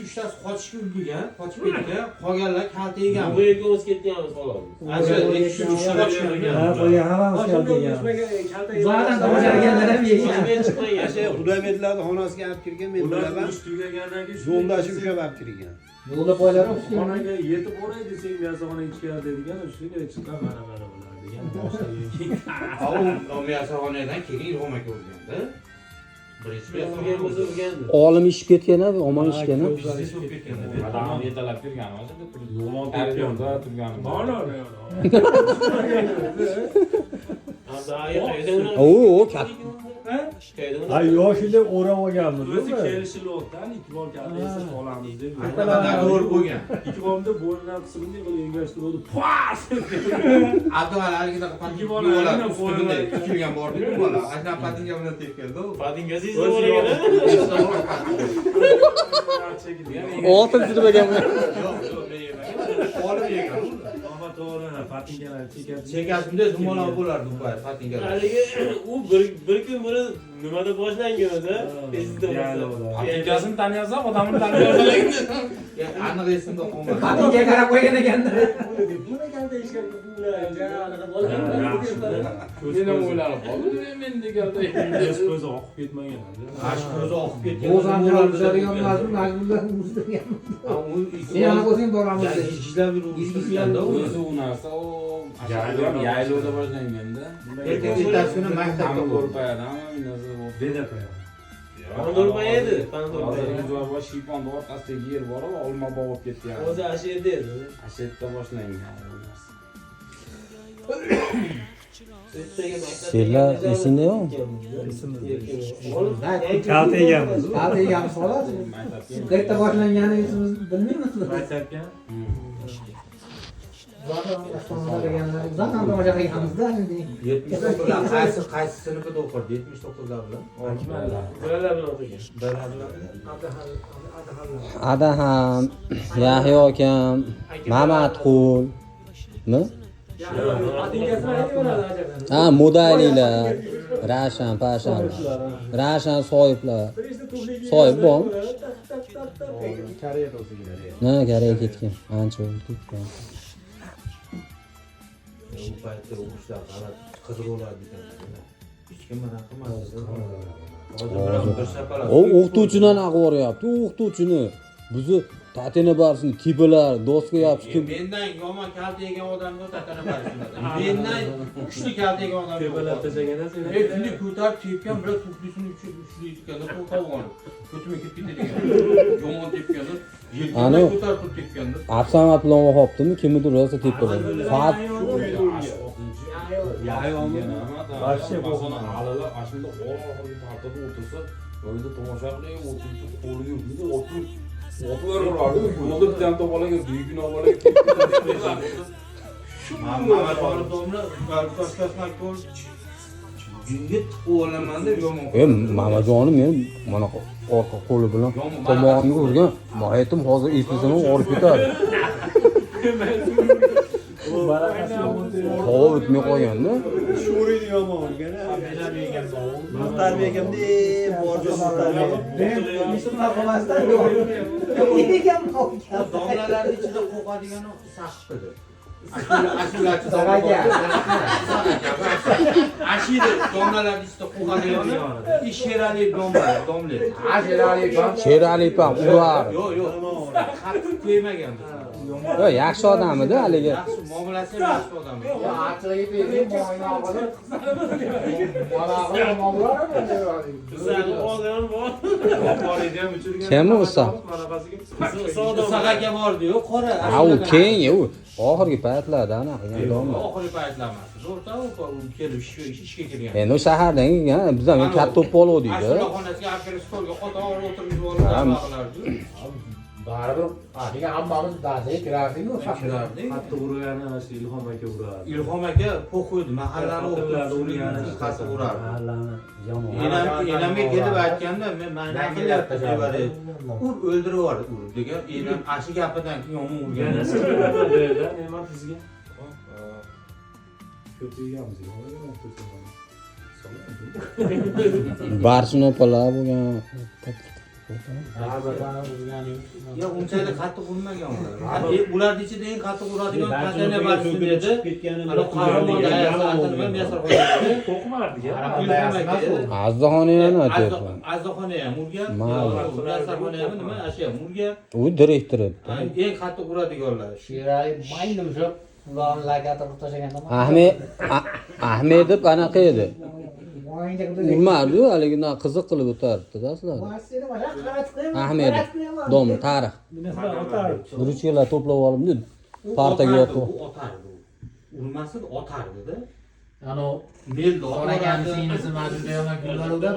3tasi qochishga ulgurgan, qochib ketgan, qolganlar kalta yegan. Bu yerga o'z ketganmiz xolos. Qo'ygan hammamiz kalta yegan. Zaten tomoshalarga ham yegan. Xudoyberdilarning xonasiga olib kirgan, men bilaman. Zo'mlashib ushlab olib kirgan. Yo'lda boylar xonaga yetib boray desang, mezonxona ichkari degan, shunga chiqqan mana bular degan boshqa. Mezonxonadan keyin Ilhom aka o'rgandi. Olim ishib ketgan edi, omon ishgan edi. Biznes bo'lib ketgan edi. Adam yetalab kirgan hozir Yomon ketganda turganim. Oo, katta. Ha, yoshida o'rab olganmiz. o'zi kelishilibdan 2 bor kaltasi olamiz deb. To'g'ri bo'lgan. 2 borda bo'ynidan qismini qilib engashtirdi. Pas! Abduvali haligida tikilgan bordi ku bola. Ashna patinga bilan tekkeldi. Patingazingizda o'ragan. Oltin sirmagan. Yo'q, olib yegan. Ama to'g'ri, patingalar Chekasimda zumolar bo'lardi bu patingalar. Haligi u bir kun buni nimada boshlangan edi? Esingizda bo'lsa. Patingasini taniyapsan, odamni taniyapsan. Aniq esimda qolmadi. Patinga qarab qo'ygan ekanda. Buni kalta ishga Ko'zini o'ylab qoldi. Men deganday ko'zi oqib ketmagan. Ash ko'zi oqib ketgan. O'zanlar o'zlariga majburlar o'zdirgan. Sen ana o'zing boramiz. Izlab yuribdi-da o'zi u narsa u yaylovda boshlanganda. Ertasi kuni maktabga ko'rpayadan o'zi Bedapaya. Pandurma edi, pandurma. Hozir shiyponni o'rtasidagi yer bor, olma bog'ib ketgan. O'zi ashu yerda edi. Ashu yerda boshlangan. Senlar esingda yo'qmi? Kalta yeganmiz. Kalta yeganmiz xolos. Qayerda boshlanganini o'zimiz bilmaymizmi? Maktabga. Zaten tomosha qilganmizda. 79 qaysi sinfda o'qirdi? 79lar bilan. Bolalar bilan o'qigan. Adaham, Yahyo akam, Mamatqulmi? Ha, modaylilar, Rashan, Pashan, Rashan soyiblar. Soyib bormi? Koreyada o'qigan. Ha, Koreyaga ketgan. Ancha bo'lib ketgan. Bu paytda o'qishlar g'alati qiziquvlar degan. Hech kim mana qilmadi. Hozir bir safar O'qituvchidan aqvoryapti, o'qituvchini. Bizni tatena barsini tipilar, doska yopishib. Mendan yomon kalta yegan odamga tatana barishadi. Mendan kuchli kalta yegan odamga Tepalar tashagan sen. Shuni ko'tarib tepgan, bir tuflisini ushli etkanda qo'yib ko'timi ketib ketadigan. Yomon tepganda, yelkani ko'tarib tepganda. Absamat bilan o'qibdimi? Kimnidir rosa tepalar. Soat Вообще bo'lsana halilar ashunda oxirgi tartibda o'tirsa, o'yda tomosha qilib, o'tirib qo'liga yurdi, o'tirib o'tirardi. Yo'lda bitta to'polaga, buyukni olaga Mana to'g'ri domla, toshkasmak ko'r. Jinga tiqib deb yomon. Mamajonim men mana orqa qo'li bilan tomog'imga urgan. Moyatim hozir eslasam olib ketadi. Havo o'tmay qolganda. Sho'riyni yomon urgan. Muxtar bekamni bordi Musulmon qo'masdan yo'q. Yegan bo'lgan. Domlalarning ichida qo'qadigani saqqidir. Ashulachi Ashida domlalarning ichida qo'qadigani Sherali domla. Sherali pam ular. Yo'q. Qattiq qo'ymagan. Yaxshi odam edi haligi. Yaxshi muomalasi yaxshi odam. Achig'i bergan moyni olib. Malag'ini mo'g'larmi? Bizlarni olgan bor. Qoridan uchirgan. Kim o'sa? Sagaga bordi-yu, qora. Ha, u keyin u oxirgi paytlarda ana qilgan domla. Oxirgi paytlar emas. Zo'rta u kelib ishga kirgan. Endi shahardan kelgan, bizdan katta to'pol deydi. Ashula xonasiga olib kelib stolga qo'tog'i o'tirib yuborib, Baribir, degan hammamiz darsiga kirardik-ku, kirardik. Hatto urgani ana shu Ilhom aka urardi. Ilhom aka qo'qiydi, mahallani o'qituvchiligi qattiq urardi. Enamga kelib aytganda, men mana qilyapti deb o'ldirib yubordi degan. Enam ashi gapidan keyin yomon urgan. Nima sizga? Ko'p yeganmiz. Barchini opalar bo'lgan. Ya unchalik qattiq urmagan ular. Ularning ichida eng qattiq uradigan Patana Barsin edi. Ana Qahramon dayasi Atanma Mesarxonda. To'qmardi. Azzaxoni ham aytyapman. Azzaxoni ham urgan. Mayli. Mesarxoni ham nima ashi ham urgan. U direktor edi. Eng qattiq uradiganlar. Shiray mayli o'sha ularni lakatib tashlaganda. Ahmed deb anaqa edi. Urmadi-yu, haligina qiziq qilib o'tardi dastlab. Ahmed dom tarix. Guruchkalar to'plab olibdi, partaga yotib. Otardi. Urmasdi, otardi-da. Ano Melda so'ragan singlisi Majidga ham kulib olgan.